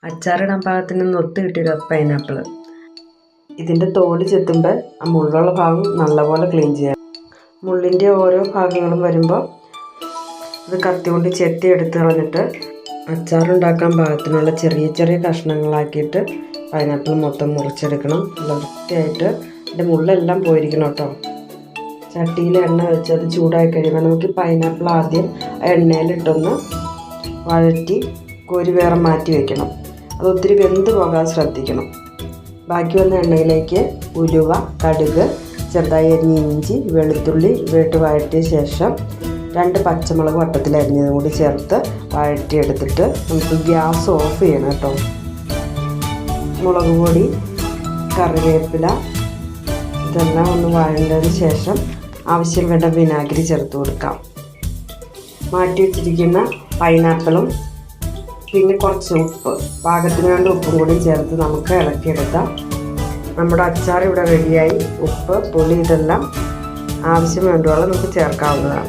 അച്ചാറിടാൻ പാകത്തിന് ഒത്ത് കിട്ടിയൊരു പൈനാപ്പിൾ. ഇതിൻ്റെ തോല് ചെത്തുമ്പോൾ ആ മുള്ളുള്ള ഭാഗം നല്ലപോലെ ക്ലീൻ ചെയ്യാം. മുള്ളിൻ്റെ ഓരോ ഭാഗങ്ങളും വരുമ്പോൾ ഇത് കത്തി കൊണ്ട് ചെത്തി എടുത്ത് കളഞ്ഞിട്ട് അച്ചാറുണ്ടാക്കാൻ പാകത്തിനുള്ള ചെറിയ ചെറിയ കഷ്ണങ്ങളാക്കിയിട്ട് പൈനാപ്പിൾ മൊത്തം മുറിച്ചെടുക്കണം. നല്ല വൃത്തിയായിട്ട് ഇതിൻ്റെ മുള്ളെല്ലാം പോയിരിക്കണം കേട്ടോ. ചട്ടിയിൽ എണ്ണ വെച്ച് അത് ചൂടായി കഴിയുമ്പോൾ നമുക്ക് പൈനാപ്പിൾ ആദ്യം എണ്ണയിലിട്ടൊന്ന് വഴറ്റി കോരി വേറെ മാറ്റി വയ്ക്കണം. അത് ഒത്തിരി വെന്ത് പോകാൻ ശ്രദ്ധിക്കണം. ബാക്കി വന്ന എണ്ണയിലേക്ക് ഉലുവ, കടുക്, ചെറുതായി അരിഞ്ഞ ഇഞ്ചി, വെളുത്തുള്ളി ഇവയിട്ട് വഴറ്റിയ ശേഷം 2 പച്ചമുളക് വട്ടത്തിൽ അരിഞ്ഞതും കൂടി ചേർത്ത് വഴറ്റിയെടുത്തിട്ട് നമുക്ക് ഗ്യാസ് ഓഫ് ചെയ്യണം കേട്ടോ. മുളക് പൊടി, കറിവേപ്പില ഇതെല്ലാം ഒന്ന് വഴണ്ടതിന് ശേഷം ആവശ്യം വേണ്ട വിനാഗിരി ചേർത്ത് കൊടുക്കാം. മാറ്റി വെച്ചിരിക്കുന്ന പൈനാപ്പിളും പിന്നെ കുറച്ച് ഉപ്പ്, പാകത്തിന് വേണ്ട ഉപ്പും കൂടി ചേർത്ത് നമുക്ക് ഇളക്കിയെടുക്കാം. നമ്മുടെ അച്ചാർ ഇവിടെ റെഡിയായി. ഉപ്പ്, പുളി ഇതെല്ലാം ആവശ്യം വേണ്ടവണ്ണം നമുക്ക് ചേർക്കാവുന്നതാണ്.